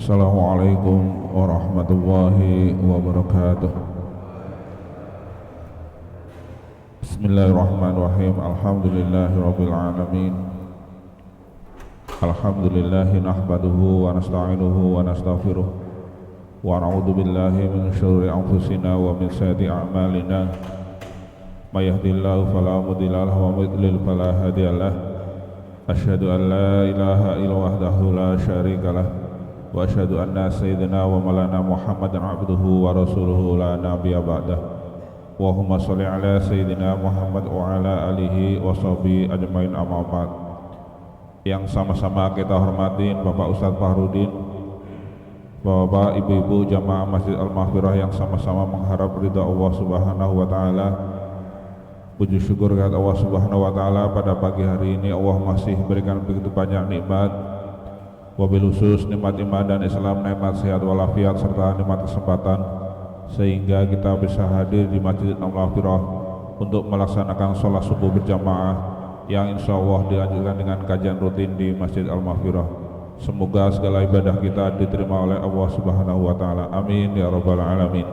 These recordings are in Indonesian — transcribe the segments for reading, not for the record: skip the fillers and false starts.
Assalamualaikum warahmatullahi wabarakatuh. Bismillahirrahmanirrahim. Alhamdulillahirabbil alamin. Alhamdulillahi nahmaduhu wa nasta'inuhu wa nastaghfiruh wa na'udzu billahi min syururi anfusina wa min sayyiati a'malina. May yahdihillahu fala mudilla lahu wa may yudlil fala hadiyalah. Asyhadu an la ilaha illallah wahdahu la syarikalah wa asyhadu anna sayyidina wa maulana Muhammadan abduhu wa rasuluhu la nabiyya ba'dah. Allahumma sholli ala sayyidina Muhammad wa ala alihi wa sahbihi ajmain, amma ba'd. Yang sama-sama kita hormatin Bapak Ustadz Fahrudin, Bapak Ibu-ibu jamaah Masjid Al-Maghfirah yang sama-sama mengharap ridha Allah Subhanahu wa taala. Puji syukur kepada Allah Subhanahu wa taala, pada pagi hari ini Allah masih berikan begitu banyak nikmat, wabil khusus nikmat iman dan Islam, nikmat sehat walafiat serta nikmat kesempatan, sehingga kita bisa hadir di Masjid Al-Maghfirah untuk melaksanakan sholat subuh berjamaah yang insya Allah dilanjutkan dengan kajian rutin di Masjid Al-Maghfirah. Semoga segala ibadah kita diterima oleh Allah Subhanahu wa taala. Amin ya rabbal alamin.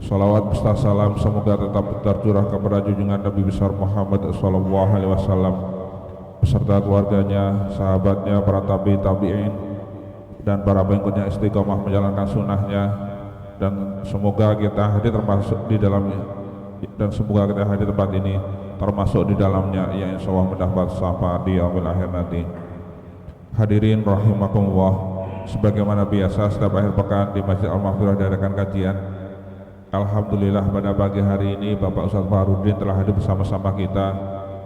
Salawat beserta salam semoga tetap tercurah kepada junjungan Nabi besar Muhammad sallallahu alaihi wasallam beserta keluarganya, sahabatnya, para tabi'in dan para pengikutnya istiqomah menjalankan sunnahnya, dan semoga kita hadir termasuk di dalamnya, dan semoga kita hadir tempat ini termasuk di dalamnya yang insya Allah mendapat syafaat di yaumil akhir nanti. Hadirin rahimakumullah, sebagaimana biasa setiap akhir pekan di Masjid Al-Maghfirah diadakan kajian. Alhamdulillah pada pagi hari ini Bapak Ustadz Fahrudin telah hadir bersama-sama kita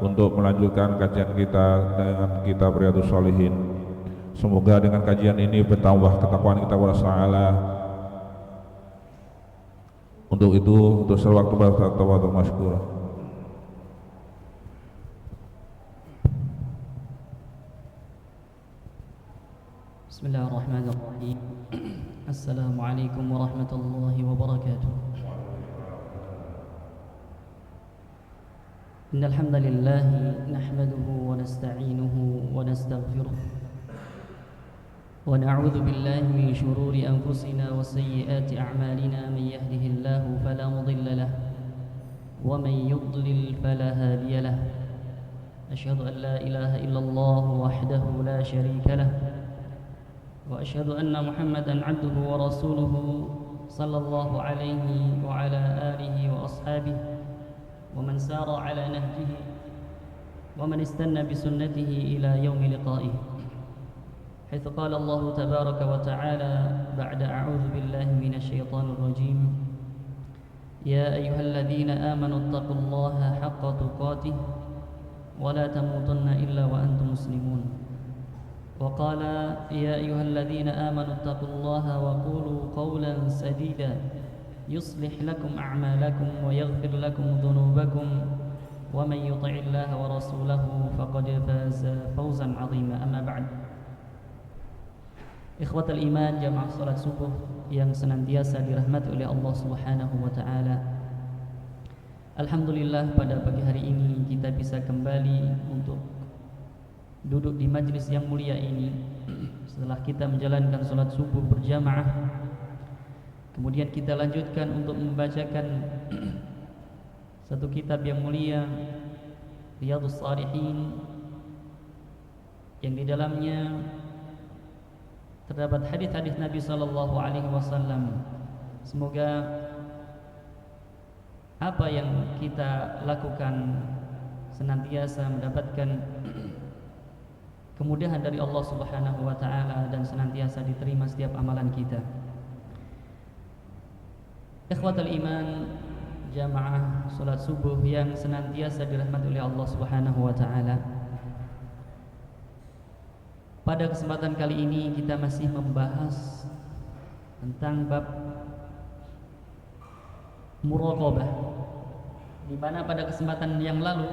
untuk melanjutkan kajian kita dengan kitab Riyadhus Shalihin. Semoga dengan kajian ini bertambah ketakwaan kita kepada Allah. Untuk itu, untuk seluruh waktu bertawadu masykurah. Bismillahirrahmanirrahim. Assalamualaikum warahmatullahi wabarakatuh. إن الحمد لله نحمده ونستعينه ونستغفره ونعوذ بالله من شرور أنفسنا وسيئات أعمالنا. من يهده الله فلا مضل له ومن يضلل فلا هادي له. أشهد أن لا إله إلا الله وحده لا شريك له وأشهد أن محمدا عبده ورسوله صلى الله عليه وعلى آله وأصحابه ومن سار على نهجه ومن استنى بسنته إلى يوم لقائه، حيث قال الله تبارك وتعالى بعد أعوذ بالله من الشيطان الرجيم: يا أيها الذين آمنوا اتقوا الله حق تقاته ولا تموتن إلا وأنتم مسلمون. وقال: يا أيها الذين آمنوا اتقوا الله وقولوا قولا سديدا يصلح لكم أعمالكم ويغفر لكم ذنوبكم ومن يطع الله ورسوله فقد فاز فوزا عظيما. أما بعد. Ikhwatal iman, jamaah salat subuh yang senantiasa dirahmati oleh Allah Subhanahu wa taala. Alhamdulillah pada pagi hari ini kita bisa kembali untuk duduk di majlis yang mulia ini setelah kita menjalankan salat subuh berjamaah. Kemudian kita lanjutkan untuk membacakan satu kitab yang mulia, Riyadhus Shalihin, yang di dalamnya terdapat hadis-hadis Nabi sallallahu alaihi wasallam. Semoga apa yang kita lakukan senantiasa mendapatkan kemudahan dari Allah Subhanahu wa taala dan senantiasa diterima setiap amalan kita. Ikhwatal iman, jamaah salat subuh yang senantiasa dirahmati oleh Allah Subhanahu wa taala. Pada kesempatan kali ini kita masih membahas tentang bab muraqabah, di mana pada kesempatan yang lalu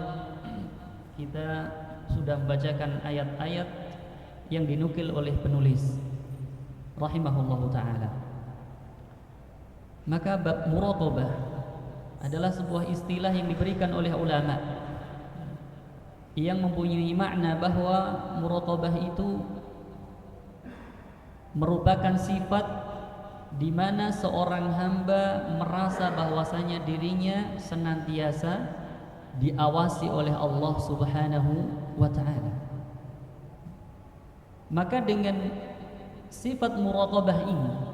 kita sudah membacakan ayat-ayat yang dinukil oleh penulis rahimahullahu taala. Maka bab muraqabah adalah sebuah istilah yang diberikan oleh ulama yang mempunyai makna bahwa muraqabah itu merupakan sifat di mana seorang hamba merasa bahwasanya dirinya senantiasa diawasi oleh Allah Subhanahu wa taala. Maka dengan sifat muraqabah ini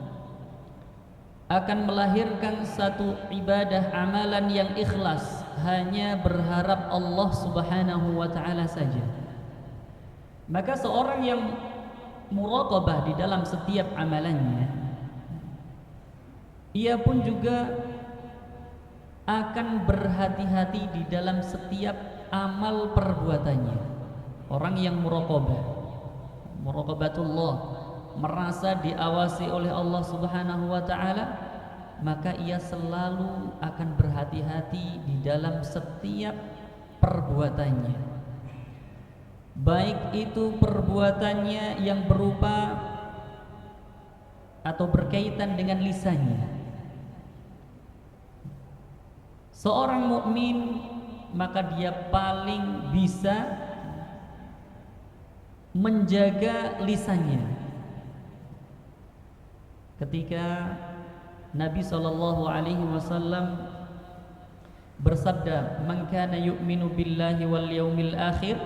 akan melahirkan satu ibadah amalan yang ikhlas, hanya berharap Allah Subhanahu wa taala saja. Maka seorang yang muraqabah di dalam setiap amalannya, ia pun juga akan berhati-hati di dalam setiap amal perbuatannya. Orang yang muraqabatullah, merasa diawasi oleh Allah Subhanahu wa taala, maka ia selalu akan berhati-hati di dalam setiap perbuatannya. Baik itu perbuatannya yang berupa atau berkaitan dengan lisannya. Seorang mukmin maka dia paling bisa menjaga lisannya. Ketika Nabi SAW bersabda, "Man kana yu'minu billahi wal yaumil akhir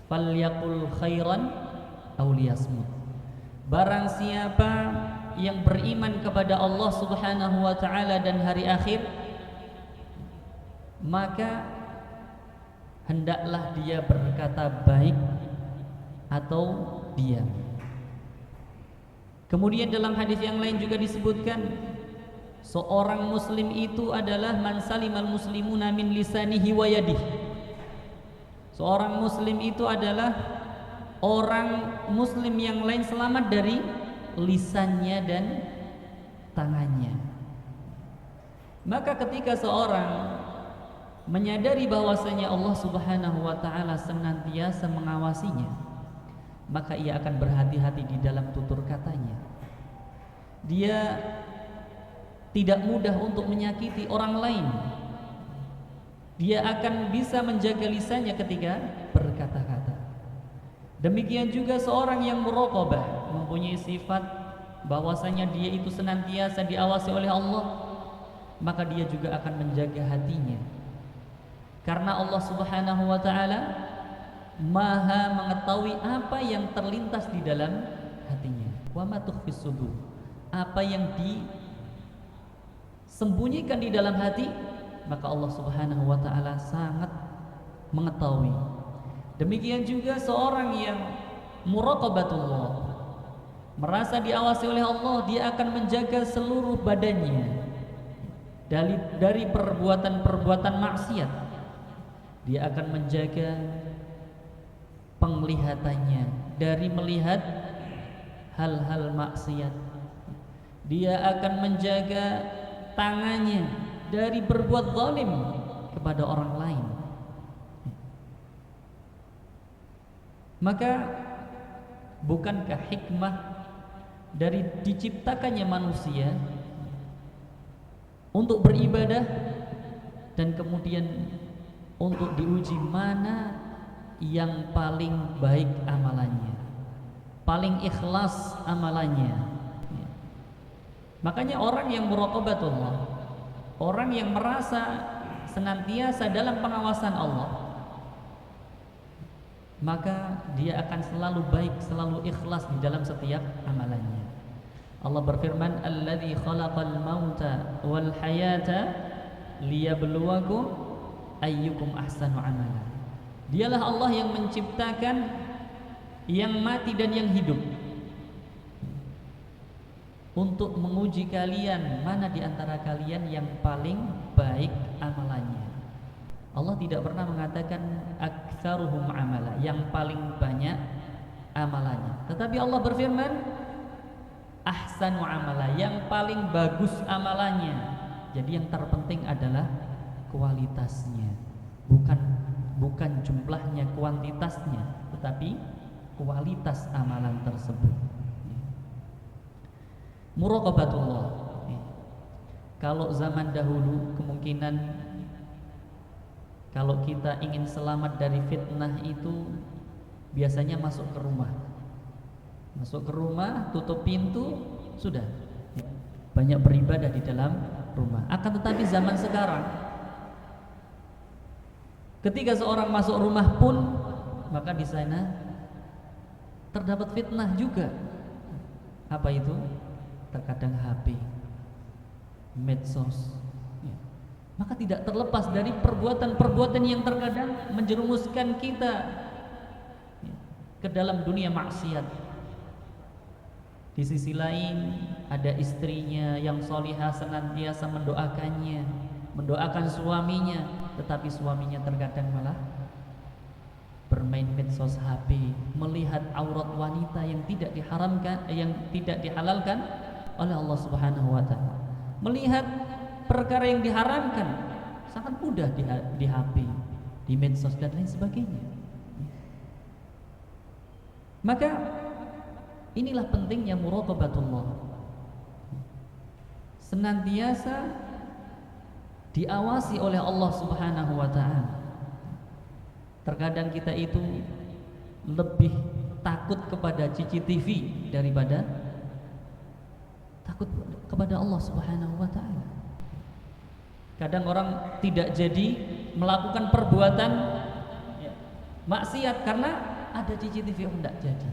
falyaqul khairan aw liyasmut." Barang siapa yang beriman kepada Allah Subhanahu wa taala dan hari akhir, maka hendaklah dia berkata baik atau diam. Kemudian dalam hadis yang lain juga disebutkan, seorang muslim itu adalah man salimal muslimuna min lisanihi wa yadihi. Seorang muslim itu adalah orang muslim yang lain selamat dari lisannya dan tangannya. Maka ketika seorang menyadari bahwasanya Allah Subhanahu wa taala senantiasa mengawasinya, maka ia akan berhati-hati di dalam tutur katanya. Dia tidak mudah untuk menyakiti orang lain. Dia akan bisa menjaga lisannya ketika berkata-kata. Demikian juga seorang yang muraqabah, mempunyai sifat bahwasanya dia itu senantiasa diawasi oleh Allah, maka dia juga akan menjaga hatinya. Karena Allah Subhanahu wa taala Maha mengetahui apa yang terlintas di dalam hatinya. Wa ma tukhfis sudur. Apa yang disembunyikan di dalam hati, maka Allah Subhanahu wa taala sangat mengetahui. Demikian juga seorang yang muraqabatullah, merasa diawasi oleh Allah, dia akan menjaga seluruh badannya dari perbuatan-perbuatan maksiat. Dia akan menjaga penglihatannya dari melihat hal-hal maksiat. Dia akan menjaga tangannya dari berbuat zalim kepada orang lain. Maka bukankah hikmah dari diciptakannya manusia untuk beribadah dan kemudian untuk diuji mana yang paling baik amalannya, paling ikhlas amalannya. Makanya orang yang muraqabatullah, orang yang merasa senantiasa dalam pengawasan Allah, maka dia akan selalu baik, selalu ikhlas di dalam setiap amalannya. Allah berfirman, "Alladzi khalaqal mauta wal hayata liyabluwakum ayyukum ahsanu amala." Dialah Allah yang menciptakan yang mati dan yang hidup untuk menguji kalian mana di antara kalian yang paling baik amalannya. Allah tidak pernah mengatakan aktsaruhum amala, yang paling banyak amalannya. Tetapi Allah berfirman ahsanu amala, yang paling bagus amalannya. Jadi yang terpenting adalah kualitasnya, bukan jumlahnya, kuantitasnya, tetapi kualitas amalan tersebut. Muraqabatullah. Kalau zaman dahulu kemungkinan kalau kita ingin selamat dari fitnah itu biasanya masuk ke rumah. Masuk ke rumah, tutup pintu, sudah banyak beribadah di dalam rumah. Akan tetapi zaman sekarang, ketika seorang masuk rumah pun, maka di sana terdapat fitnah juga. Apa itu? Terkadang HP, medsos, ya. Maka tidak terlepas dari perbuatan-perbuatan yang terkadang menjerumuskan kita ke dalam dunia maksiat. Di sisi lain ada istrinya yang solihah senantiasa mendoakannya, mendoakan suaminya, tetapi suaminya terkadang malah bermain medsos HP, melihat aurat wanita yang tidak diharamkan, yang tidak dihalalkan oleh Allah Subhanahu wa taala. Melihat perkara yang diharamkan sangat mudah di HP, di medsos dan lain sebagainya. Maka inilah pentingnya muraqabatullah. Senantiasa diawasi oleh Allah Subhanahu wa taala. Terkadang kita itu lebih takut kepada CCTV daripada takut kepada Allah Subhanahu wa taala. Kadang orang tidak jadi melakukan perbuatan maksiat karena ada CCTV, tidak jadi.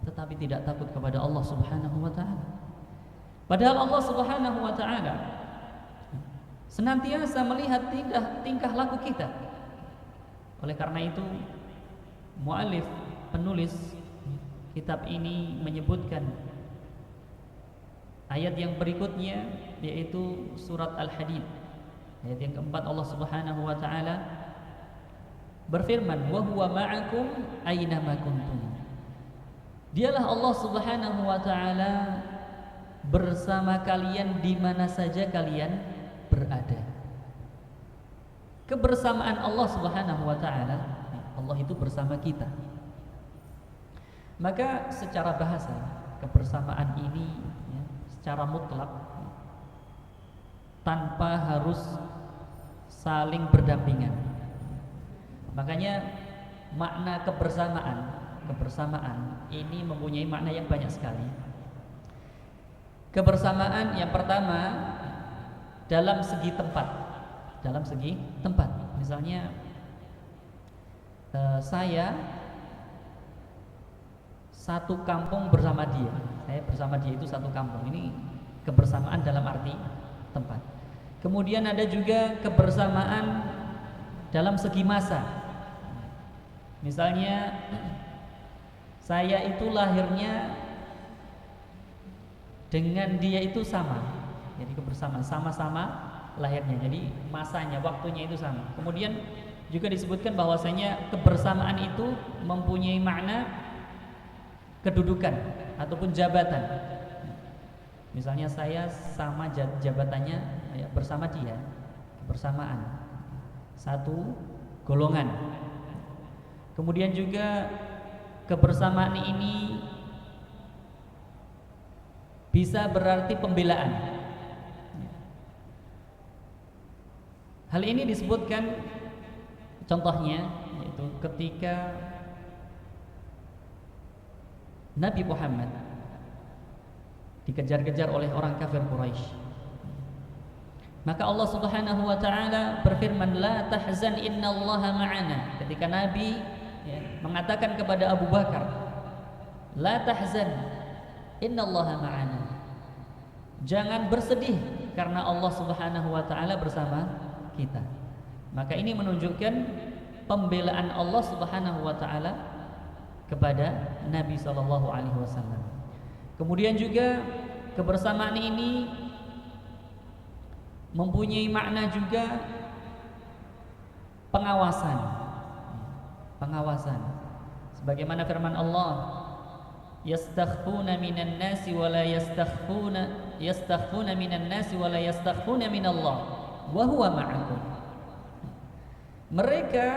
Tetapi tidak takut kepada Allah Subhanahu wa taala. Padahal Allah Subhanahu wa taala senantiasa melihat tingkah laku kita. Oleh karena itu, muallif, penulis kitab ini menyebutkan ayat yang berikutnya, yaitu surat Al-Hadid. Ayat yang keempat, Allah Subhanahu wa taala berfirman, "Wa huwa ma'akum aina ma kuntum." Dialah Allah Subhanahu wa taala bersama kalian di mana saja kalian berada. Kebersamaan Allah Subhanahu wa taala, Allah itu bersama kita. Maka secara bahasa, kebersamaan ini ya, secara mutlak tanpa harus saling berdampingan. Makanya makna kebersamaan ini mempunyai makna yang banyak sekali. Kebersamaan yang pertama dalam segi tempat. Misalnya saya satu kampung bersama dia. Saya bersama dia itu satu kampung. Ini kebersamaan dalam arti tempat. Kemudian ada juga kebersamaan dalam segi masa. Misalnya saya itu lahirnya dengan dia itu sama. Jadi kebersamaan sama-sama lahirnya. Jadi masanya, waktunya itu sama. Kemudian juga disebutkan bahwasanya kebersamaan itu mempunyai makna kedudukan ataupun jabatan. Misalnya saya sama jabatannya ya, bersama dia, kebersamaan satu golongan. Kemudian juga kebersamaan ini bisa berarti pembelaan. Hal ini disebutkan contohnya yaitu ketika Nabi Muhammad dikejar-kejar oleh orang kafir Quraisy. Maka Allah Subhanahu wa taala berfirman, "La tahzan innallaha ma'ana." Ketika Nabi mengatakan kepada Abu Bakar, "La tahzan innallaha ma'ana." Jangan bersedih karena Allah Subhanahu wa taala bersama kita. Maka ini menunjukkan pembelaan Allah Subhanahu wa taala kepada Nabi sallallahu alaihi wasallam. Kemudian juga kebersamaan ini mempunyai makna juga pengawasan. Pengawasan. Sebagaimana firman Allah, "Yastakhfuna minan nasi wa la yastakhfuna minan nasi wa la yastakhfuna minallah." Wa huwa ma'akum. Mereka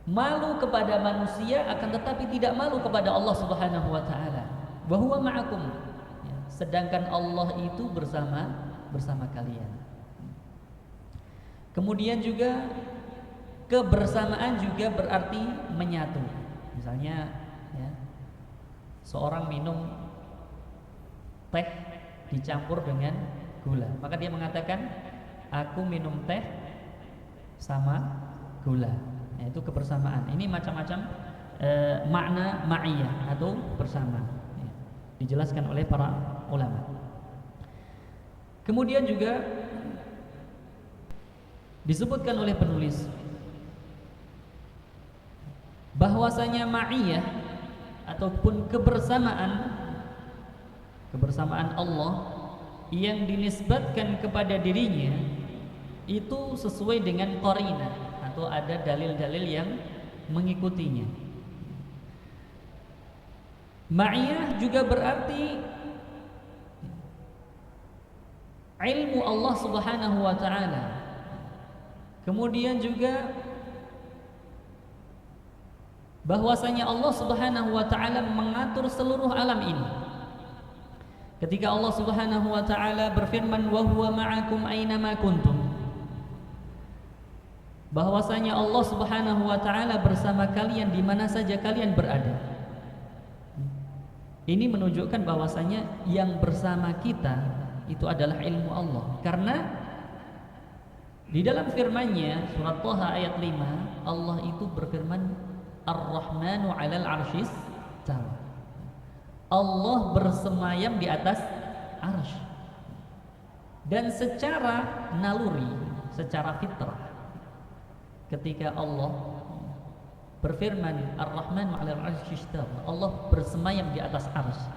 malu kepada manusia akan tetapi tidak malu kepada Allah Subhanahu wa taala. Wa huwa ma'akum. Sedangkan Allah itu bersama kalian. Kemudian juga kebersamaan juga berarti menyatu. Misalnya ya, seorang minum teh dicampur dengan gula, maka dia mengatakan aku minum teh sama gula. Ya, itu kebersamaan. Ini macam-macam makna ma'iyah atau bersama, ya, dijelaskan oleh para ulama. Kemudian juga disebutkan oleh penulis bahwasanya ma'iyah ataupun kebersamaan Allah yang dinisbatkan kepada dirinya itu sesuai dengan qarinah atau ada dalil-dalil yang mengikutinya. Ma'iyah juga berarti ilmu Allah Subhanahu wa ta'ala. Kemudian juga bahwasanya Allah Subhanahu wa ta'ala mengatur seluruh alam ini. Ketika Allah Subhanahu wa ta'ala berfirman wa huwa ma'akum aynama kuntum, bahwasanya Allah Subhanahu wa ta'ala bersama kalian di mana saja kalian berada. Ini menunjukkan bahwasanya yang bersama kita itu adalah ilmu Allah. Karena di dalam firman-Nya surat Thaha ayat 5, Allah itu berfirman Ar-Rahmanu 'alal 'arsyis istawa. Allah bersemayam di atas arsy. Dan secara naluri, secara fitrah, ketika Allah berfirman Ar-Rahmanu 'alal 'arsyis istawa, Allah bersemayam di atas arsy,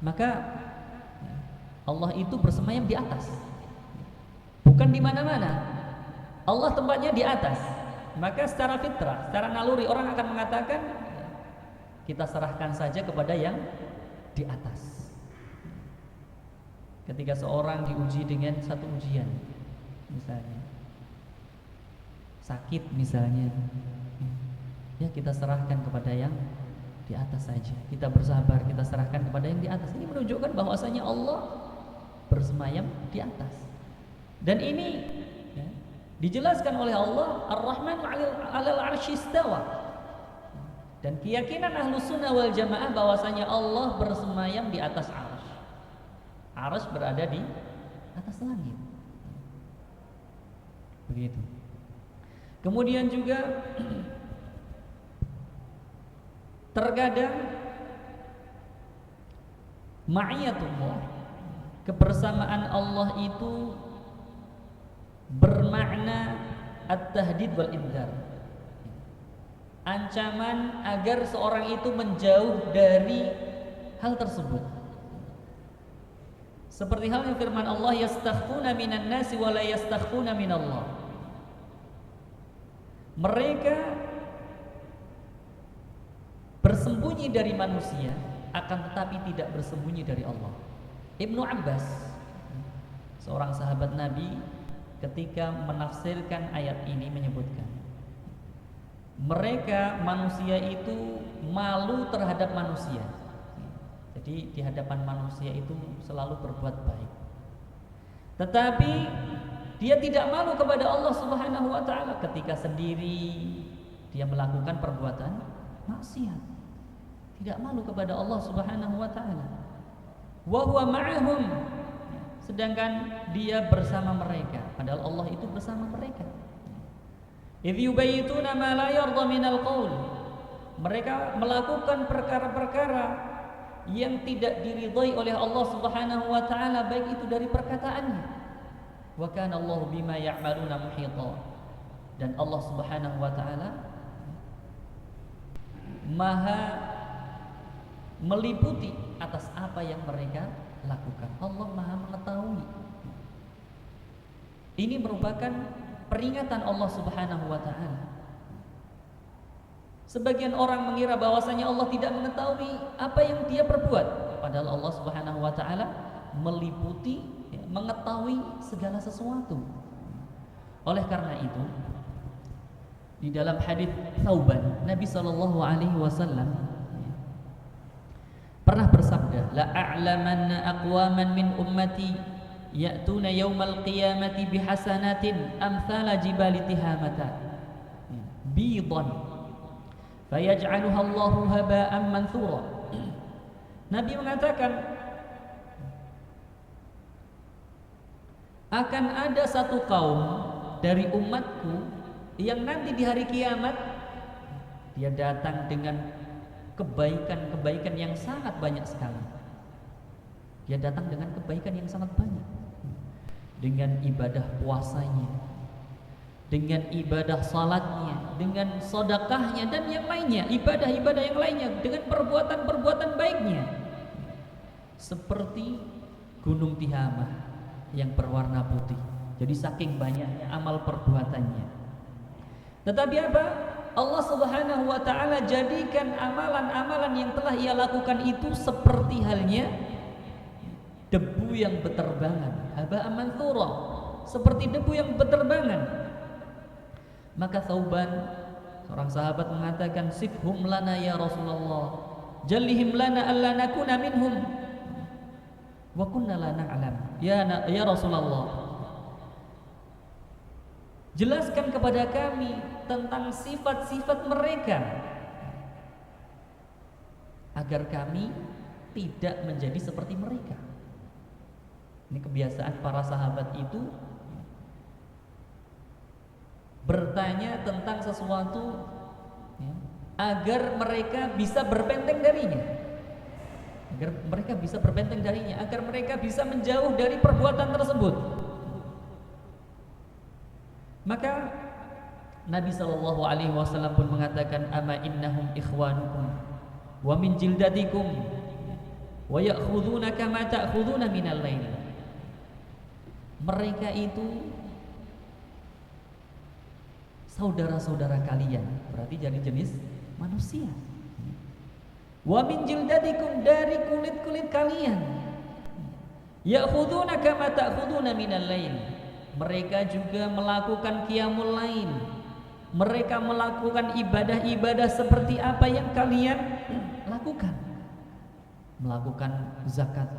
maka Allah itu bersemayam di atas, bukan di mana-mana. Allah tempatnya di atas. Maka secara fitrah, secara naluri orang akan mengatakan kita serahkan saja kepada yang di atas. Ketika seorang diuji dengan satu ujian, misalnya sakit misalnya, ya kita serahkan kepada yang di atas saja. Kita bersabar, kita serahkan kepada yang di atas. Ini menunjukkan bahwasanya Allah bersemayam di atas. Dan ini ya, dijelaskan oleh Allah Ar-Rahmanu 'alal 'arsy istawa. Dan keyakinan Ahlus Sunnah wal Jamaah bahwasanya Allah bersemayam di atas arsy. Arsy berada di atas langit. Begitu. Kemudian juga terkadang ma'iyatullah, kebersamaan Allah itu bermakna at-tahdid wal indar, ancaman agar seorang itu menjauh dari hal tersebut. Seperti halnya firman Allah, yastakhfuna minan nasi wa la yastakhfuna minallah. Mereka bersembunyi dari manusia, akan tetapi tidak bersembunyi dari Allah. Ibnu Abbas, seorang sahabat Nabi, ketika menafsirkan ayat ini menyebutkan, mereka manusia itu malu terhadap manusia. Jadi di hadapan manusia itu selalu berbuat baik, tetapi dia tidak malu kepada Allah Subhanahu wa ta'ala ketika sendiri dia melakukan perbuatan maksiat. Tidak malu kepada Allah Subhanahu wa ta'ala. Wa huwa ma'ahum, sedangkan dia bersama mereka, padahal Allah itu bersama mereka. Idh yubayituna ma la yarda minal qaul, mereka melakukan perkara-perkara yang tidak diridhai oleh Allah Subhanahu wa ta'ala, baik itu dari perkataannya. Wa kana Allahu bima ya'maluna muhita, dan Allah Subhanahu wa ta'ala Maha meliputi atas apa yang mereka lakukan. Allah Maha mengetahui. Ini merupakan peringatan Allah Subhanahu wa ta'ala. Sebagian orang mengira bahwasanya Allah tidak mengetahui apa yang dia perbuat, padahal Allah Subhanahu wa ta'ala meliputi, ya, mengetahui segala sesuatu. Oleh karena itu, di dalam hadis Thauban, Nabi sallallahu alaihi wasallam pernah bersabda, la a'lamanna aqwaman min ummati ya'tuna yaumal qiyamati bihasanatin amthala jibali tihamata. bidan fayaj'aluha Allahu haba'an manthura. Nabi mengatakan akan ada satu kaum dari umatku yang nanti di hari kiamat dia datang dengan kebaikan-kebaikan yang sangat banyak sekali. Dia datang dengan kebaikan yang sangat banyak, dengan ibadah puasanya, dengan ibadah salatnya, dengan sedekahnya dan yang lainnya, ibadah-ibadah yang lainnya, dengan perbuatan-perbuatan baiknya, seperti gunung Tihamah yang berwarna putih. Jadi saking banyaknya amal perbuatannya. Tetapi apa? Allah Subhanahu wa ta'ala jadikan amalan-amalan yang telah ia lakukan itu seperti halnya debu yang berterbangan, haba'an manthura, seperti debu yang berterbangan. Maka Thauban, seorang sahabat, mengatakan, sifhum lana ya Rasulullah, jallihim lana alla nakuna minhum wa kunna la na'lam. Ya Rasulullah, jelaskan kepada kami tentang sifat-sifat mereka agar kami tidak menjadi seperti mereka. Ini kebiasaan para sahabat itu bertanya tentang sesuatu ya, agar mereka bisa berbentengan darinya, agar mereka bisa menjauh dari perbuatan tersebut. Maka Nabi SAW pun mengatakan, ama innahum ikhwanukum wa min jildatikum wa ya'khuduna kama ta'khuduna minal lail. Mereka itu saudara-saudara kalian, berarti jadi jenis manusia. Wa min jildatikum, dari kulit-kulit kalian. Ya'khuduna kama ta'khuduna minal lail. Mereka juga melakukan qiyamul lail. Mereka melakukan ibadah-ibadah seperti apa yang kalian lakukan. Melakukan zakat,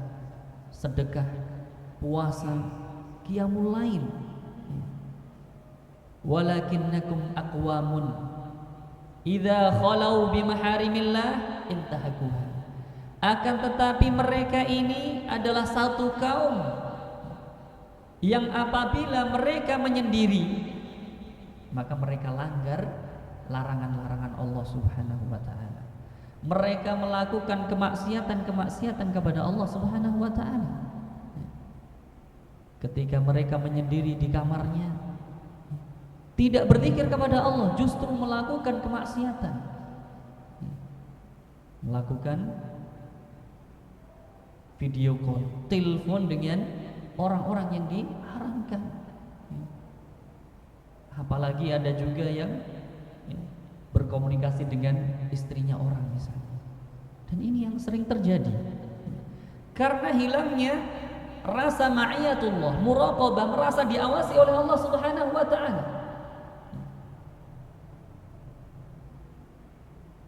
sedekah, puasa, qiyamul lail. Walakinnakum aqwamun idza khalau bimaharimillah intahakuha. Akan tetapi mereka ini adalah satu kaum yang apabila mereka menyendiri, maka mereka langgar larangan-larangan Allah Subhanahu wa ta'ala. Mereka melakukan kemaksiatan-kemaksiatan kepada Allah Subhanahu wa ta'ala. Ketika mereka menyendiri di kamarnya, tidak berzikir kepada Allah, justru melakukan kemaksiatan, melakukan video call, telepon dengan orang-orang yang diharamkan. Apalagi ada juga yang berkomunikasi dengan istrinya orang misalnya. Dan ini yang sering terjadi karena hilangnya rasa ma'iyatullah, muraqabah, merasa diawasi oleh Allah Subhanahu wa ta'ala.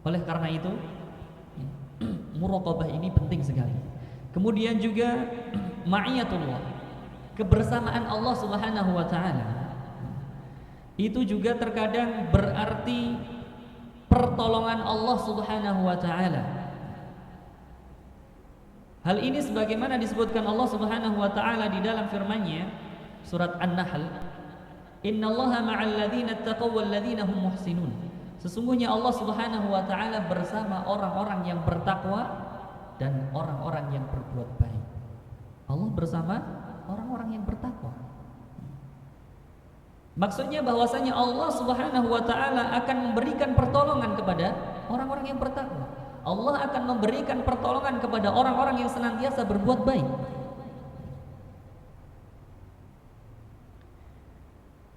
Oleh karena itu muraqabah ini penting sekali. Kemudian juga ma'iyatullah, kebersamaan Allah Subhanahu wa ta'ala, itu juga terkadang berarti pertolongan Allah Subhanahu wa ta'ala. Hal ini sebagaimana disebutkan Allah Subhanahu wa ta'ala di dalam firman-Nya surat An-Nahl, innallaha ma'al ladzina taqaw wal ladzina hum muhsinun. Sesungguhnya Allah Subhanahu wa ta'ala bersama orang-orang yang bertakwa dan orang-orang yang berbuat baik. Allah bersama orang-orang yang bertakwa. Maksudnya bahwasanya Allah Subhanahu wa ta'ala akan memberikan pertolongan kepada orang-orang yang bertakwa. Allah akan memberikan pertolongan kepada orang-orang yang senantiasa berbuat baik.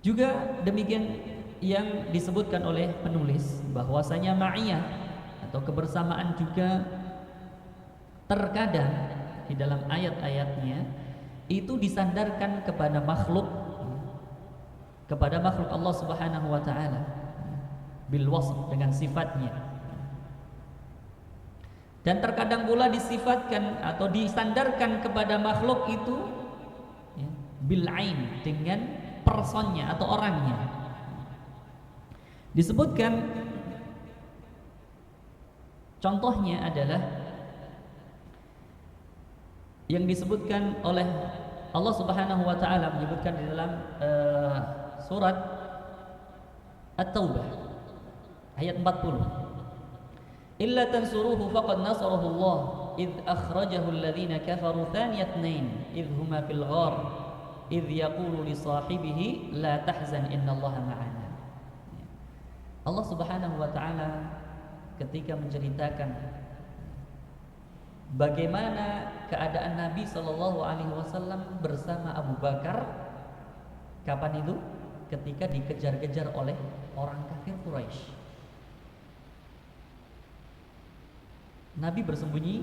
Juga demikian yang disebutkan oleh penulis bahwasanya ma'iyah atau kebersamaan juga terkadang di dalam ayat-ayatnya itu disandarkan kepada makhluk Allah Subhanahu wa ta'ala bil wasf, dengan sifatnya, dan terkadang pula disifatkan atau disandarkan kepada makhluk itu bil ain, dengan personnya atau orangnya. Disebutkan contohnya adalah yang disebutkan oleh Allah Subhanahu wa taala, menyebutkan di dalam surat At-Taubah ayat 40. Illa tansuruhu faqad nasarahu Allah idh akhrajahu alladhina kafaru thaniyatnain idh huma fil ghar idh yaqulu li sahibihi la tahzan innallaha ma'ana. Allah Subhanahu wa taala ketika menceritakan bagaimana keadaan Nabi Shallallahu Alaihi Wasallam bersama Abu Bakar, kapan itu? Ketika dikejar-kejar oleh orang kafir Quraisy. Nabi bersembunyi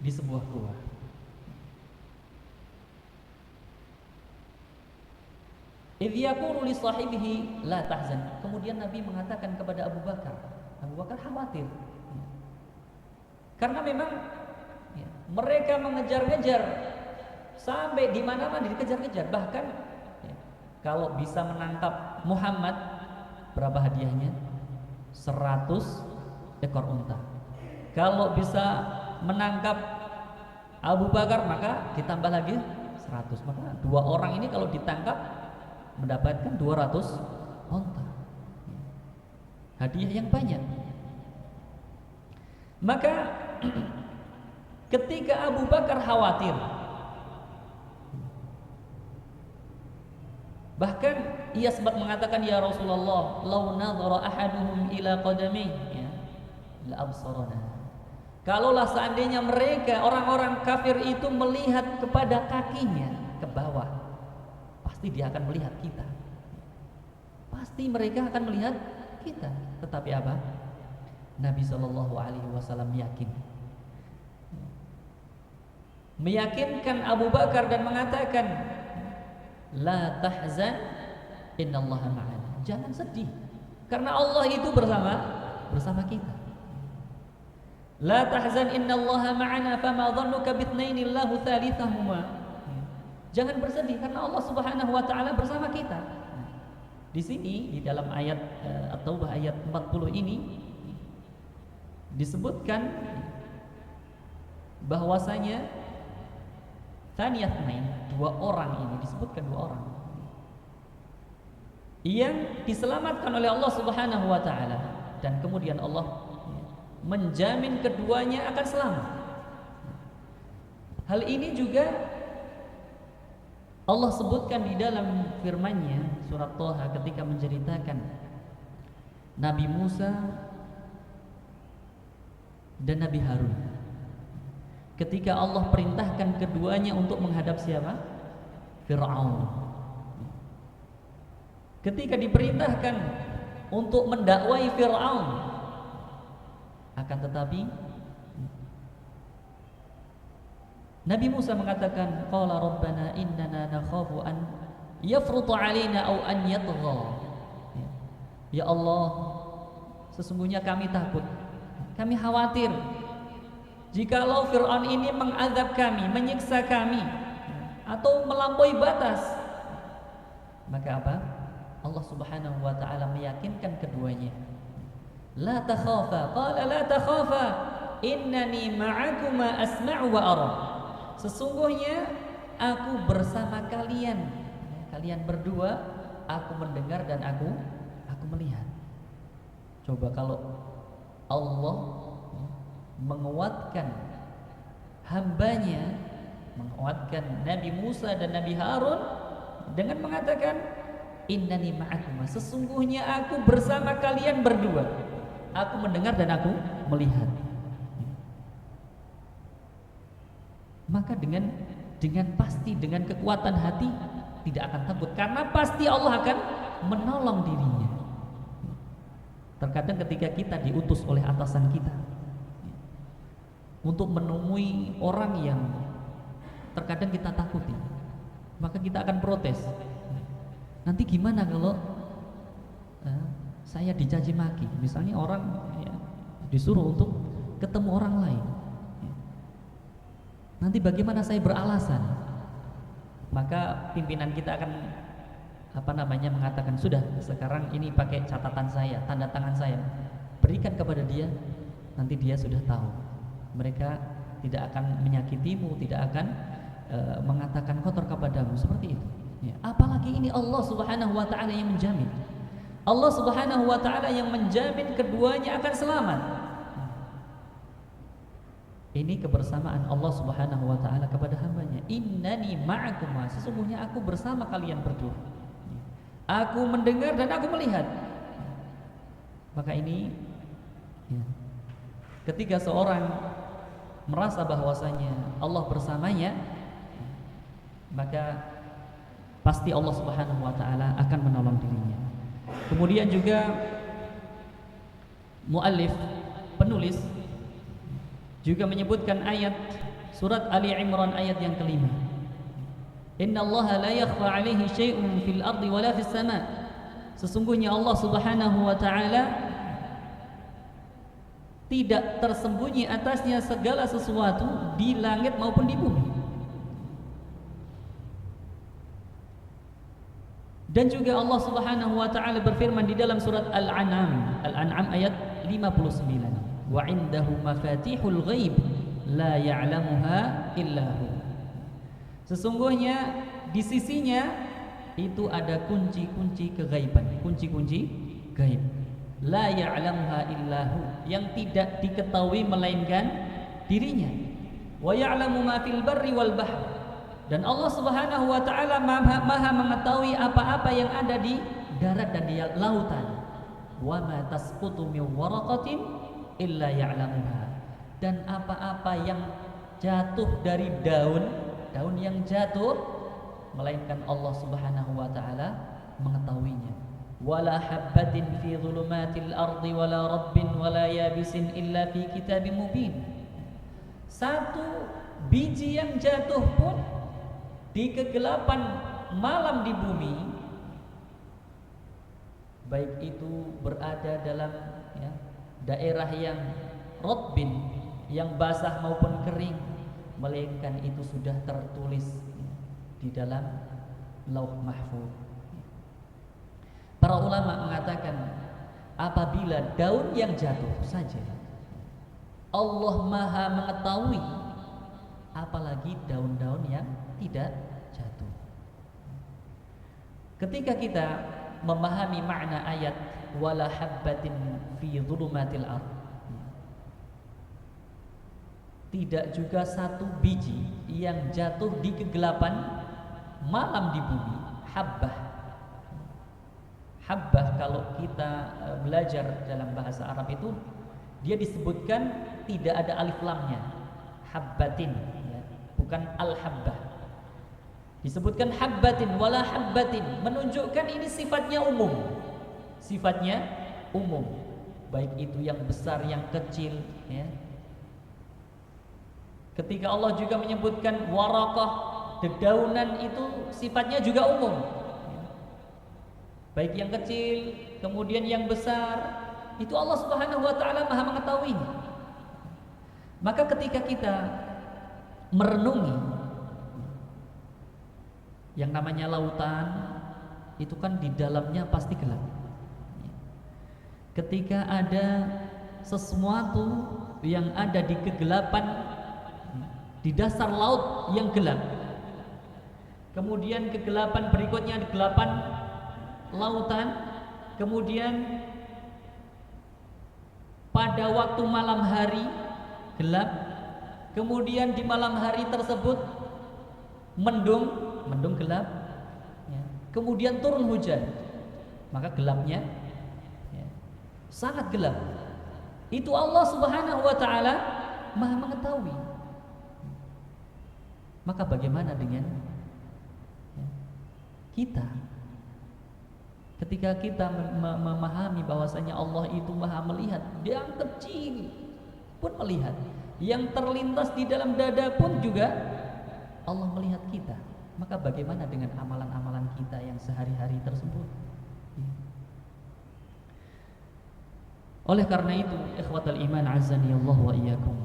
di sebuah gua. Idh yaqulu li sahibihi la tahzan. Kemudian Nabi mengatakan kepada Abu Bakar, Abu Bakar khawatir. Karena memang mereka mengejar-ngejar sampai di mana-mana dikejar-kejar. Bahkan kalau bisa menangkap Muhammad, berapa hadiahnya? 100 ekor unta. Kalau bisa menangkap Abu Bakar maka ditambah lagi 100. Maka dua orang ini kalau ditangkap mendapatkan 200 unta. Hadiah yang banyak. Maka ketika Abu Bakar khawatir, bahkan ia sempat mengatakan, ya Rasulullah, lau nadhara ahaduhum ila qadami ya la absarana. Kalaulah seandainya mereka orang-orang kafir itu melihat kepada kakinya ke bawah, pasti dia akan melihat kita. Pasti mereka akan melihat kita. Tetapi apa? Nabi Shallallahu Alaihi Wasallam meyakinkan Abu Bakar dan mengatakan, la tahzan innallaha ma'ana. Jangan sedih karena Allah itu bersama kita. La tahzan innallaha ma'ana fama dhannuka bitsnaini Allahu tsalitsahuma. Jangan bersedih karena Allah Subhanahu wa taala bersama kita. Di sini di dalam ayat At-Taubah ayat 40 ini disebutkan bahwasanya thaniyatnain, dua orang ini disebutkan dua orang yang diselamatkan oleh Allah Subhanahu wa taala, dan kemudian Allah menjamin keduanya akan selamat. Hal ini juga Allah sebutkan di dalam firman-Nya surat Thaha ketika menceritakan Nabi Musa dan Nabi Harun. Ketika Allah perintahkan keduanya untuk menghadap siapa? Fir'aun. Ketika diperintahkan untuk mendakwai Fir'aun, akan tetapi Nabi Musa mengatakan, qala rabbana innana nakhafu an yafruta alaina aw an yatgha. Ya Allah, sesungguhnya kami takut, kami khawatir jikalau Fir'aun ini mengazab kami, menyiksa kami, atau melampaui batas. Maka apa? Allah Subhanahu wa taala meyakinkan keduanya. La takhafa, qala la takhafa, innani ma'akuma asma'u wa ara. Sesungguhnya aku bersama kalian, kalian berdua, aku mendengar dan aku melihat. Coba kalau Allah menguatkan hambanya, menguatkan Nabi Musa dan Nabi Harun dengan mengatakan, innani ma'akuma, sesungguhnya aku bersama kalian berdua, aku mendengar dan aku melihat. Maka dengan pasti, dengan kekuatan hati, tidak akan takut, karena pasti Allah akan menolong dirinya. Terkadang ketika kita diutus oleh atasan kita untuk menemui orang yang terkadang kita takuti, maka kita akan protes. Nanti gimana kalau saya dicaci maki? Misalnya orang disuruh untuk ketemu orang lain, nanti bagaimana saya beralasan? Maka pimpinan kita akan mengatakan, sudah sekarang ini pakai catatan saya, tanda tangan saya, berikan kepada dia, nanti dia sudah tahu. Mereka tidak akan menyakitimu, tidak akan mengatakan kotor kepadamu, seperti itu. Ya. Apalagi ini Allah Subhanahu wa Ta'ala yang menjamin. Allah Subhanahu wa Ta'ala yang menjamin keduanya akan selamat. Ini kebersamaan Allah Subhanahu wa Ta'ala kepada hambanya. Innani ma'akum, sesungguhnya aku bersama kalian berdua. Aku mendengar dan aku melihat. Maka ini ya, ketika seorang merasa bahwasanya Allah bersamanya, maka pasti Allah Subhanahu wa Ta'ala akan menolong dirinya. Kemudian juga muallif, penulis, juga menyebutkan ayat surat Ali Imran ayat yang kelima. Innallaha la yakhfa 'alaihi syai'un fil ardi wala fis sama'. Sesungguhnya Allah Subhanahu wa Ta'ala tidak tersembunyi atasnya segala sesuatu di langit maupun di bumi. Dan juga Allah Subhanahu wa Ta'ala berfirman di dalam surat Al-An'am ayat 59. Wa 'indahu mafatihul ghaib la ya'lamuha illahu. Sesungguhnya di sisinya itu ada kunci-kunci kegaiban, kunci-kunci gaib. La ya'lamuha illahu, yang tidak diketahui melainkan dirinya. Wa ya'lamu ma fil barri wal bahr. Dan Allah Subhanahu wa Ta'ala maha mengetahui apa-apa yang ada di darat dan di lautan. Wa ma tasqutu min waraqatin illa ya'lamuha. Dan apa-apa yang jatuh dari daun yang jatuh, melainkan Allah Subhanahu wa Ta'ala mengetahuinya. Wala habbatin fi dhulumatil ardi wala rabbin wala yabisin illa fi kitabim mubin. Satu biji yang jatuh pun di kegelapan malam di bumi, baik itu berada dalam daerah yang rotbin, yang basah maupun kering, melainkan itu sudah tertulis di dalam Lauh Mahfuz. Para ulama mengatakan apabila daun yang jatuh saja Allah maha mengetahui, apalagi daun-daun yang tidak jatuh. Ketika kita memahami makna ayat wala habbatin fi dhulumatil ard, tidak juga satu biji yang jatuh di kegelapan malam di bumi. Habbah kalau kita belajar dalam bahasa Arab itu, dia disebutkan tidak ada alif lamnya, habbatin, bukan al-habbah. Disebutkan habbatin wala habbatin, menunjukkan ini sifatnya umum. Sifatnya umum, baik itu yang besar yang kecil, ya. Ketika Allah juga menyebutkan waraqah, dedaunan, itu sifatnya juga umum, baik yang kecil kemudian yang besar, itu Allah Subhanahu wa Ta'ala maha mengetahuinya. Maka ketika kita merenungi yang namanya lautan, itu kan di dalamnya pasti gelap. Ketika ada sesuatu yang ada di kegelapan, di dasar laut yang gelap, kemudian kegelapan berikutnya kegelapan lautan, kemudian pada waktu malam hari gelap, kemudian di malam hari tersebut mendung gelap, ya. Kemudian turun hujan, maka gelapnya sangat gelap. Itu Allah Subhanahu wa Ta'ala maha mengetahui. Maka bagaimana dengan kita? Ketika kita memahami bahwasanya Allah itu maha melihat, yang kecil pun melihat, yang terlintas di dalam dada pun juga Allah melihat kita. Maka bagaimana dengan amalan-amalan kita yang sehari-hari tersebut? Oleh karena itu, ikhwatal iman azani Allah wa iyyakum,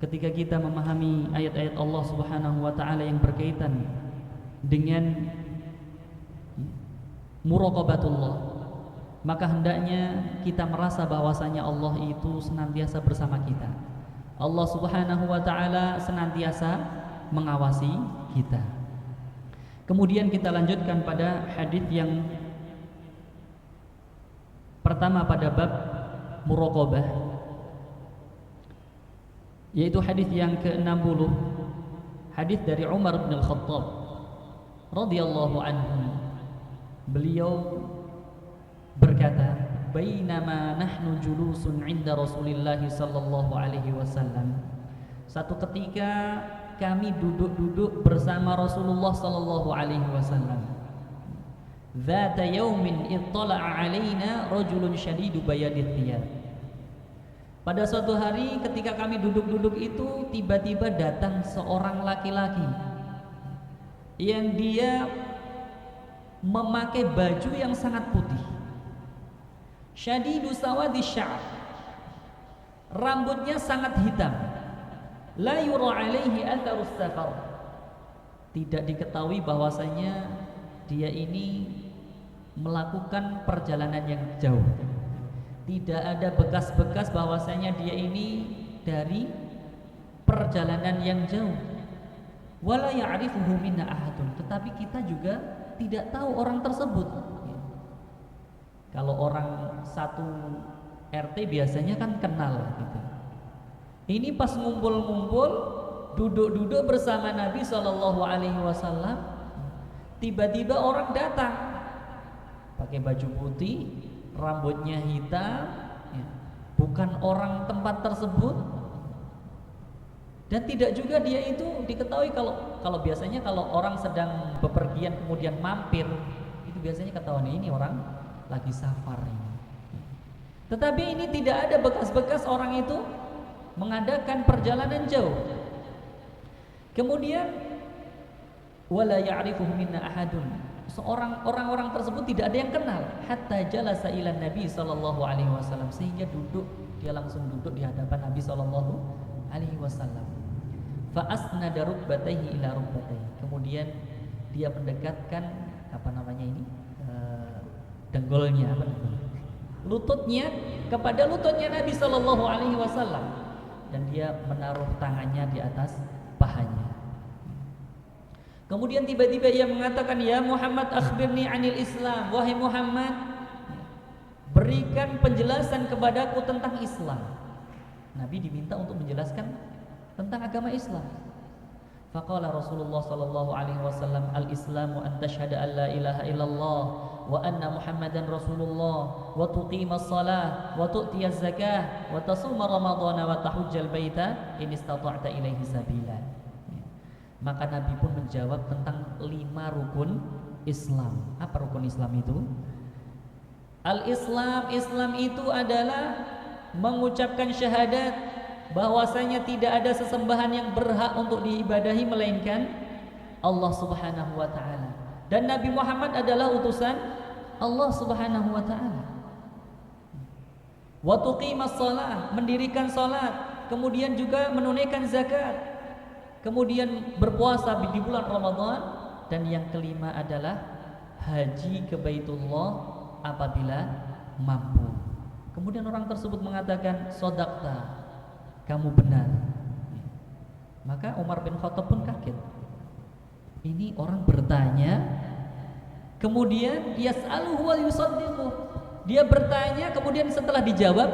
ketika kita memahami ayat-ayat Allah Subhanahu wa Ta'ala yang berkaitan dengan muraqabatullah, maka hendaknya kita merasa bahwasanya Allah itu senantiasa bersama kita. Allah Subhanahu wa taala senantiasa mengawasi kita. Kemudian kita lanjutkan pada hadis yang pertama pada bab muraqabah, yaitu hadis yang ke-60, hadis dari Umar bin Al-Khattab radhiyallahu anhu. Beliau berkata, bainama nahnu julusun 'inda Rasulillah sallallahu alaihi wasallam. Satu ketika kami duduk-duduk bersama Rasulullah sallallahu alaihi wasallam. Dzata yaumin ittala'a 'alaina rajulun syadidu bayadith thiyab. Pada suatu hari ketika kami duduk-duduk itu, tiba-tiba datang seorang laki-laki yang dia memakai baju yang sangat putih. Syadidu sawadi sya'ar, rambutnya sangat hitam. La yura alaihi atharus safar, tidak diketahui bahwasanya dia ini melakukan perjalanan yang jauh. Tidak ada bekas-bekas bahwasanya dia ini dari perjalanan yang jauh. Wala ya'rifuhu minna ahadun, tetapi kita juga tidak tahu orang tersebut. Kalau orang satu RT biasanya kan kenal gitu. Ini pas ngumpul-ngumpul, duduk-duduk bersama Nabi Shallallahu Alaihi Wasallam, tiba-tiba orang datang pakai baju putih, rambutnya hitam, ya, bukan orang tempat tersebut, dan tidak juga dia itu diketahui. Kalau biasanya kalau orang sedang bepergian kemudian mampir, itu biasanya ketahuan ini orang lagi safar ini. Tetapi ini tidak ada bekas-bekas orang itu mengadakan perjalanan jauh. Kemudian wala ya'rifuhu minna ahadun, orang-orang tersebut tidak ada yang kenal. Hatta jalasa ila Nabi sallallahu alaihi wasallam, sehingga dia langsung duduk di hadapan Nabi sallallahu alaihi wasallam. Fa asnada rukbatayhi ila rukbatayhi, kemudian dia mendekatkan denggolnya, lututnya kepada lututnya Nabi sallallahu alaihi wasallam, dan dia menaruh tangannya di atas pahanya. Kemudian tiba-tiba ia mengatakan, ya Muhammad akhbirni anil Islam, wahai Muhammad, berikan penjelasan kepadaku tentang Islam. Nabi diminta untuk menjelaskan tentang agama Islam. Faqala Rasulullah sallallahu alaihi wasallam, al-Islamu an tashhada an la ilaha illallah wa anna Muhammadan Rasulullah wa tuqimas shalah wa tu'tiyaz zakah wa tasuma ramadhana wa tahujjal baita in istata'ta ilaihi sabila. Maka Nabi pun menjawab tentang 5 rukun Islam. Apa rukun Islam itu? Islam itu adalah mengucapkan syahadat bahwasanya tidak ada sesembahan yang berhak untuk diibadahi melainkan Allah Subhanahu wa taala, dan Nabi Muhammad adalah utusan Allah Subhanahu wa taala. Wa tuqimas shalah, mendirikan salat, kemudian juga menunaikan zakat, kemudian berpuasa di bulan Ramadan, dan yang kelima adalah haji ke Baitullah apabila mampu. Kemudian orang tersebut mengatakan, shadaqta, kamu benar. Maka Umar bin Khattab pun kaget. Ini orang bertanya, kemudian yas'aluhu wa yusaddiqu, dia bertanya, kemudian setelah dijawab,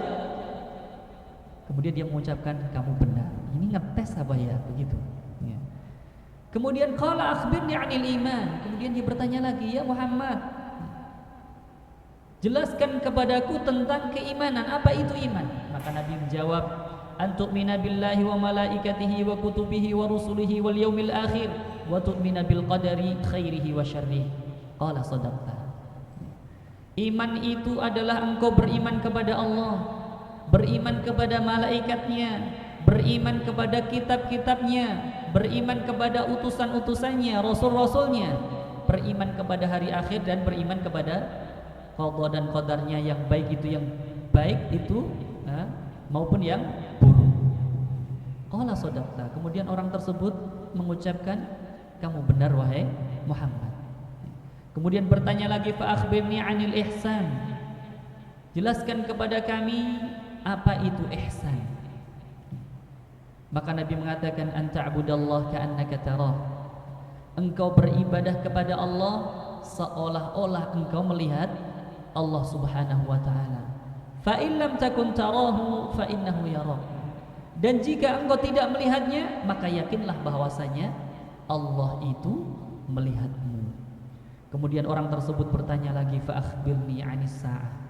kemudian dia mengucapkan kamu benar. Ini ngetes apa ya, begitu ya. Kemudian qala akhbirni 'anil iman, kemudian dia bertanya lagi, ya Muhammad, jelaskan kepadaku tentang keimanan, apa itu iman? Maka Nabi menjawab, an tu'mina billahi wa malaikatihi wa kutubihi wa rusulihi wal yaumil akhir wa tu'mina bil qadari khairihi wa syarrihi. Qala shadaqta. Iman itu adalah engkau beriman kepada Allah, beriman kepada malaikatnya, beriman kepada kitab-kitabnya, beriman kepada utusan-utusannya, rasul-rasulnya, beriman kepada hari akhir, dan beriman kepada qada dan qadarnya, yang baik itu maupun yang buruk. Qala shadaqta. Kemudian orang tersebut mengucapkan, kamu benar wahai Muhammad. Kemudian bertanya lagi, fa akhbirni 'anil ihsan. Jelaskan kepada kami apa itu ihsan. Maka Nabi mengatakan, anta'budallah ka'annaka tarah. Engkau beribadah kepada Allah seolah-olah engkau melihat Allah Subhanahu wa taala. Fa in lam takun tarahu fa innahu yarak. Dan jika engkau tidak melihatnya, maka yakinlah bahwasanya Allah itu melihatmu. Kemudian orang tersebut bertanya lagi, fa akhbirni 'anis sa'ah.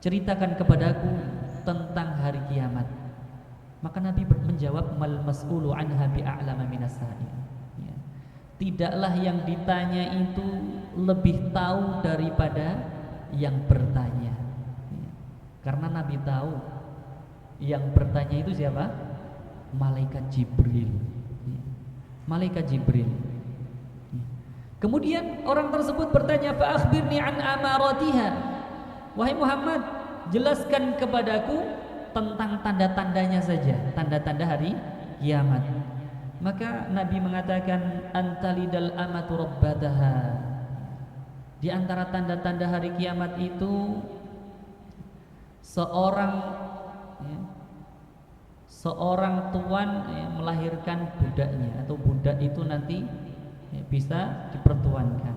Ceritakan kepadaku tentang hari kiamat. Maka Nabi menjawab, mal mas'ulu anha bi'a'lama minas sa'il. Ya. Tidaklah yang ditanya itu lebih tahu daripada yang bertanya. Ya. Karena Nabi tahu yang bertanya itu siapa? Malaikat Jibril. Ya. Malaikat Jibril. Ya. Kemudian orang tersebut bertanya, fa akhbirni an amaratiha. Wahai Muhammad, jelaskan kepadaku tentang tanda-tandanya saja, tanda-tanda hari kiamat. Maka Nabi mengatakan, antalidal amatu rabbataha. Di antara tanda-tanda hari kiamat itu seorang tuan melahirkan budaknya, atau budak itu nanti bisa dipertuankan.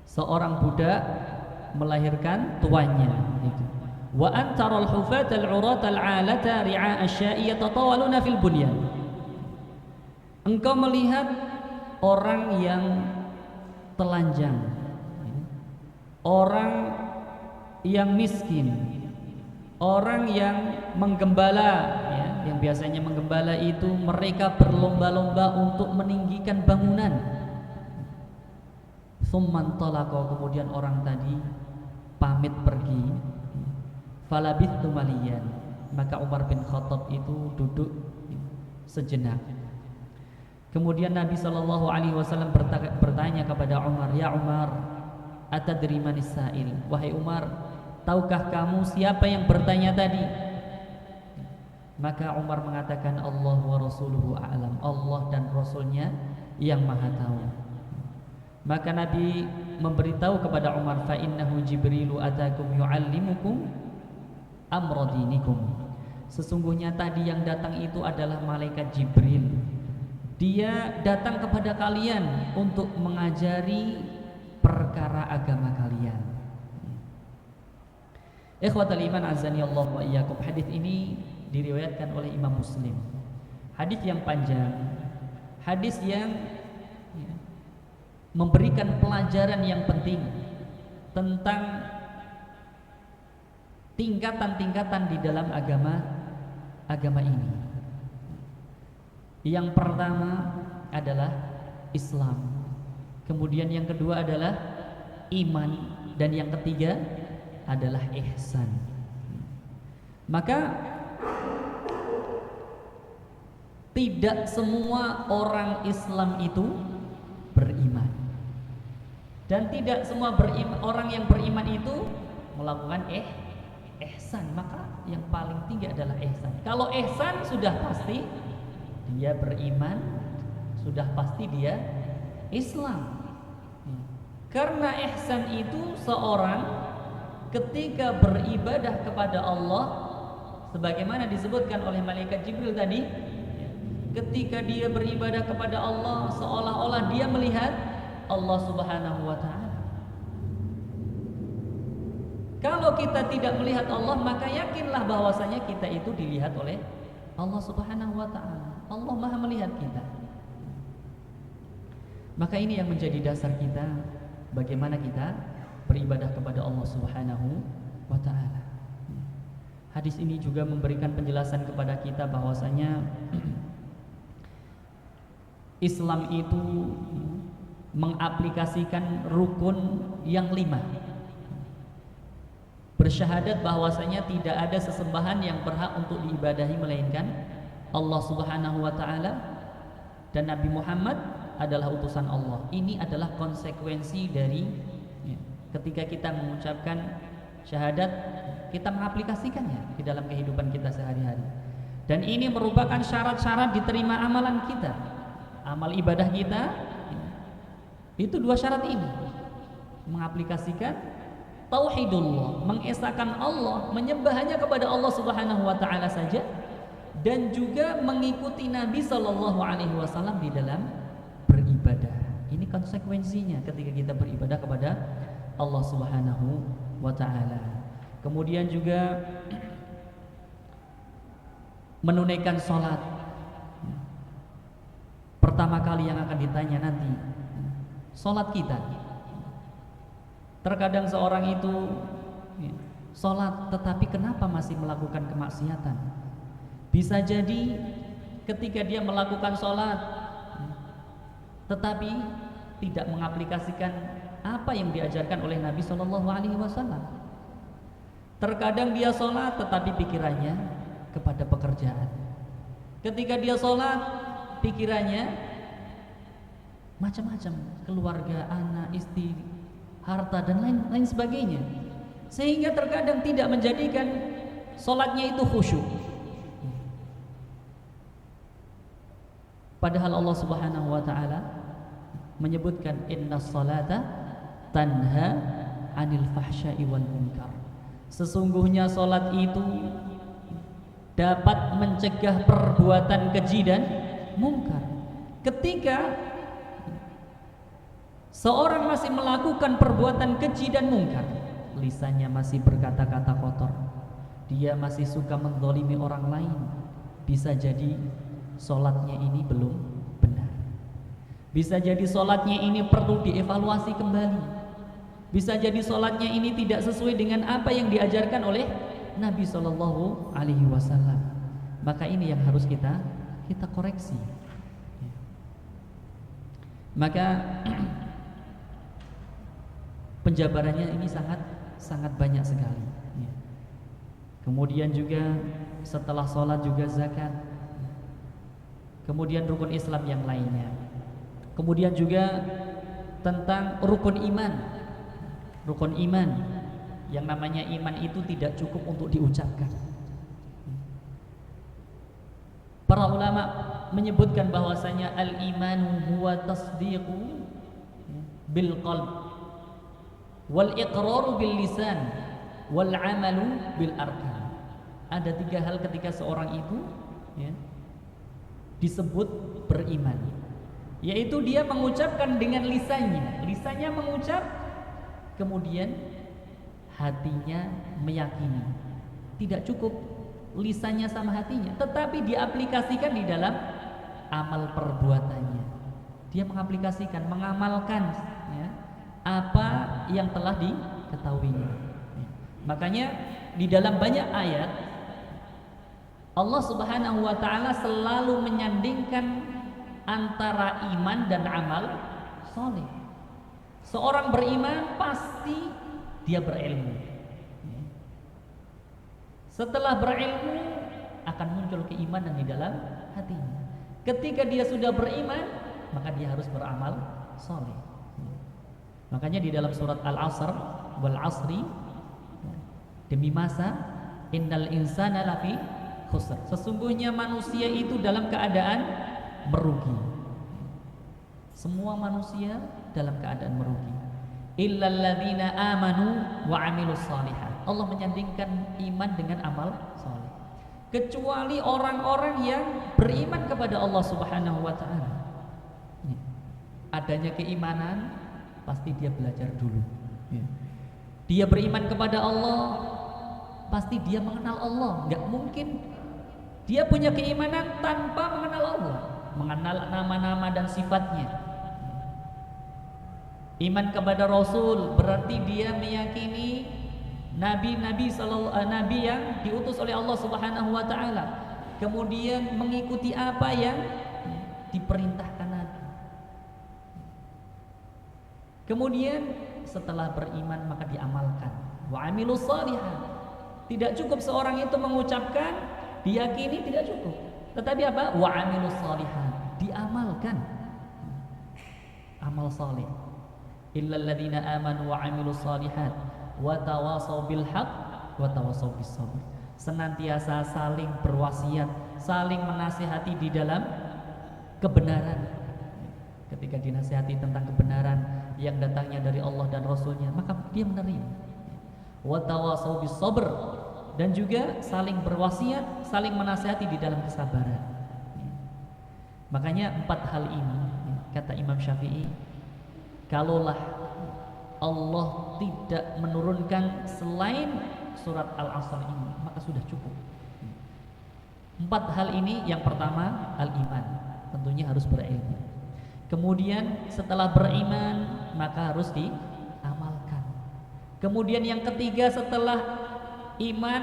Seorang budak melahirkan tuannya itu. Wa antaral hufatal uratal alata ri'a asya'i yatatawaluna fil bunyan. Engkau melihat orang yang telanjang, orang yang miskin, orang yang menggembala, ya, yang biasanya menggembala itu mereka berlomba-lomba untuk meninggikan bangunan. Tsumman talaqa, kemudian orang tadi pamit pergi. Falabithtu maliyan, maka Umar bin Khattab itu duduk sejenak. Kemudian Nabi SAW bertanya kepada Umar, ya Umar, atadri manis sa'il? Wahai Umar, tahukah kamu siapa yang bertanya tadi? Maka Umar mengatakan, Allah wa rasuluhu a'lam. Allah dan Rasulnya yang maha tahu. Maka Nabi memberitahu kepada Umar, fa innahu Jibrilu atakum yu'allimukum amra dinikum. Sesungguhnya tadi yang datang itu adalah malaikat Jibril. Dia datang kepada kalian untuk mengajari perkara agama kalian. Ikhwatal iman azani Allah wa iyyakum. Hadis ini diriwayatkan oleh Imam Muslim. Hadis yang panjang, hadis yang memberikan pelajaran yang penting tentang tingkatan-tingkatan di dalam agama ini. Yang pertama adalah Islam, kemudian yang kedua adalah iman, dan yang ketiga adalah ihsan. Maka tidak semua orang Islam itu beriman, dan tidak semua orang yang beriman itu melakukan ihsan. Maka yang paling tinggi adalah ihsan. Kalau ihsan sudah pasti dia beriman, sudah pasti dia Islam. Karena ihsan itu seorang ketika beribadah kepada Allah, sebagaimana disebutkan oleh malaikat Jibril tadi, ketika dia beribadah kepada Allah seolah-olah dia melihat Allah Subhanahu wa ta'ala. Kalau kita tidak melihat Allah, maka yakinlah bahwasanya kita itu dilihat oleh Allah Subhanahu wa ta'ala. Allah Maha melihat kita. Maka ini yang menjadi dasar kita bagaimana kita beribadah kepada Allah Subhanahu wa ta'ala. Hadis ini juga memberikan penjelasan kepada kita bahwasanya Islam itu mengaplikasikan rukun yang 5. Bersyahadat bahwasanya tidak ada sesembahan yang berhak untuk diibadahi melainkan Allah Subhanahu wa ta'ala, dan Nabi Muhammad adalah utusan Allah. Ini adalah konsekuensi dari ketika kita mengucapkan syahadat, kita mengaplikasikannya di dalam kehidupan kita sehari-hari. Dan ini merupakan syarat-syarat diterima amalan kita. amal ibadah kita itu dua syarat ini, mengaplikasikan tauhidullah, mengesahkan Allah, menyembah hanya kepada Allah Subhanahu wa taala saja, dan juga mengikuti Nabi sallallahu alaihi wasallam di dalam beribadah. Ini konsekuensinya ketika kita beribadah kepada Allah Subhanahu wa taala. Kemudian juga menunaikan sholat. Pertama kali yang akan ditanya nanti sholat kita. Terkadang seorang itu sholat tetapi kenapa masih melakukan kemaksiatan? Bisa jadi ketika dia melakukan sholat tetapi tidak mengaplikasikan apa yang diajarkan oleh Nabi Shallallahu Alaihi Wasallam. Terkadang dia sholat tetapi pikirannya kepada pekerjaan. Ketika dia sholat pikirannya macam-macam, keluarga, anak, istri, harta dan lain sebagainya, sehingga terkadang tidak menjadikan sholatnya itu khusyuk. Padahal Allah Subhanahu wa taala menyebutkan innas salata tanha 'anil fahsya'i wal munkar. Sesungguhnya sholat itu dapat mencegah perbuatan keji dan mungkar. Ketika seorang masih melakukan perbuatan keji dan mungkar, lisannya masih berkata-kata kotor, dia masih suka menzalimi orang lain, bisa jadi sholatnya ini belum benar. Bisa jadi sholatnya ini perlu dievaluasi kembali. Bisa jadi sholatnya ini tidak sesuai dengan apa yang diajarkan oleh Nabi Shallallahu Alaihi Wasallam. Maka ini yang harus kita koreksi. Maka penjabarannya ini sangat banyak sekali. Kemudian juga setelah sholat juga zakat. Kemudian rukun Islam yang lainnya. Kemudian juga tentang rukun iman. Rukun iman, yang namanya iman itu tidak cukup untuk diucapkan. Para ulama menyebutkan bahwasanya al-imanu huwa tasdiqu bil qalb wal iqraru bil lisan wal amalu bil arkan. Ada tiga hal ketika seorang itu disebut beriman, yaitu dia mengucapkan dengan lisannya mengucap, kemudian hatinya meyakini. Tidak cukup lisannya sama hatinya, tetapi diaplikasikan di dalam amal perbuatannya. Dia mengaplikasikan, mengamalkan apa yang telah diketahuinya. Makanya di dalam banyak ayat Allah Subhanahu wa taala selalu menyandingkan antara iman dan amal soleh. Seorang beriman pasti dia berilmu. Setelah berilmu akan muncul keimanan di dalam hatinya. Ketika dia sudah beriman, maka dia harus beramal soleh. Makanya di dalam surat Al-Asr, wal asri, demi masa, innal insana lafi khusr. Sesungguhnya manusia itu dalam keadaan merugi. Semua manusia dalam keadaan merugi. Illal ladzina amanu wa amilus shalihat. Allah menyandingkan iman dengan amal saleh. Kecuali orang-orang yang beriman kepada Allah Subhanahu wa taala. Adanya keimanan pasti dia belajar dulu. Dia beriman kepada Allah, pasti dia mengenal Allah. Enggak mungkin dia punya keimanan tanpa mengenal Allah, mengenal nama-nama dan sifatnya. Iman kepada Rasul berarti dia meyakini nabi yang diutus oleh Allah Subhanahu wa taala. Kemudian mengikuti apa yang diperintahkan Nabi. Kemudian setelah beriman maka diamalkan. Wa amilus shalihat. Tidak cukup seorang itu mengucapkan, diyakini, tidak cukup. Tetapi apa? Wa amilus shalihat, diamalkan. Amal saleh. Illal ladzina amanu wa amilus shalihat wa tawassaw bil haqq wa tawassaw bis sabr. Senantiasa saling berwasiat, saling menasihati di dalam kebenaran Ketika dinasihati tentang kebenaran yang datangnya dari Allah dan Rasulnya, maka dia menerima. Wa tawasau bis sabr, dan juga saling berwasiat, saling menasihati di dalam kesabaran. Makanya 4 hal ini, kata Imam Syafi'i, kalaulah Allah tidak menurunkan selain surat Al-Asr ini, maka sudah cukup. 4 hal ini, yang pertama al-iman, tentunya harus berilmu. Kemudian setelah beriman maka harus diamalkan. Kemudian yang ketiga, setelah iman,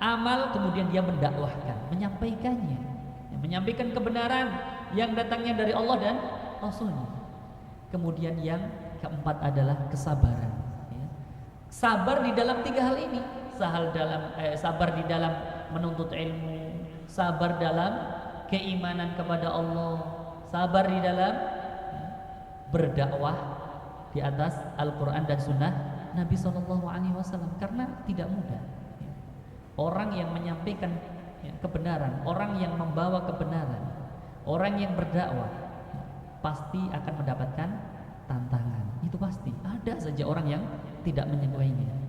amal, kemudian dia mendakwahkan, menyampaikannya, menyampaikan kebenaran yang datangnya dari Allah dan Rasulnya. Kemudian yang keempat adalah kesabaran. Sabar di dalam 3 hal ini. Sabar di dalam menuntut ilmu, sabar dalam keimanan kepada Allah, sabar di dalam berdakwah di atas Al-Quran dan Sunnah Nabi SAW, karena tidak mudah. Orang yang menyampaikan kebenaran, orang yang membawa kebenaran, orang yang berdakwah pasti akan mendapatkan tantangan. Itu pasti. Ada saja orang yang tidak menyukainya.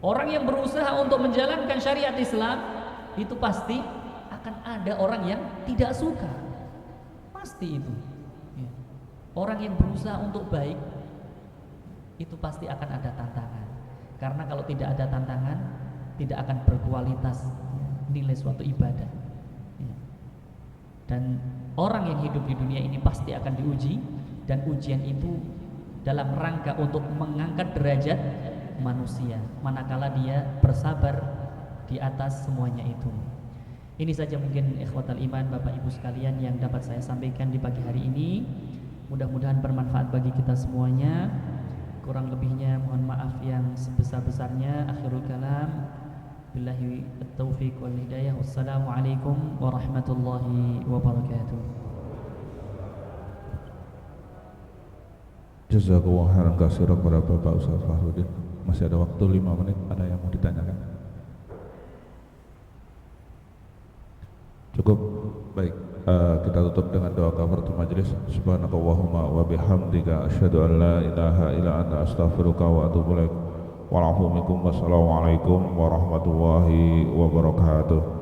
Orang yang berusaha untuk menjalankan syariat Islam, itu pasti akan ada orang yang tidak suka. Pasti itu. Orang yang berusaha untuk baik, itu pasti akan ada tantangan. Karena kalau tidak ada tantangan, tidak akan berkualitas nilai suatu ibadah. Dan orang yang hidup di dunia ini pasti akan diuji, dan ujian itu dalam rangka untuk mengangkat derajat manusia, manakala dia bersabar di atas semuanya itu. Ini saja mungkin ikhwatal iman, Bapak Ibu sekalian, yang dapat saya sampaikan di pagi hari ini. Mudah-mudahan bermanfaat bagi kita semuanya. Kurang lebihnya mohon maaf yang sebesar-besarnya. Akhirul kalam, billahi at-taufiq wal hidayah. Wassalamualaikum warahmatullahi wabarakatuh. Jazakallahu khairan katsiran kepada Bapak Ustaz Fahrudin. Masih ada waktu 5 menit, ada yang mau ditanyakan? Cukup. Baik, kita tutup dengan doa kafaratul majelis. Subhanakallahumma wa bihamdika asyhadu an la ilaha illa anta astaghfiruka wa atubu ilaik. Wassalamualaikum warahmatullahi wabarakatuh.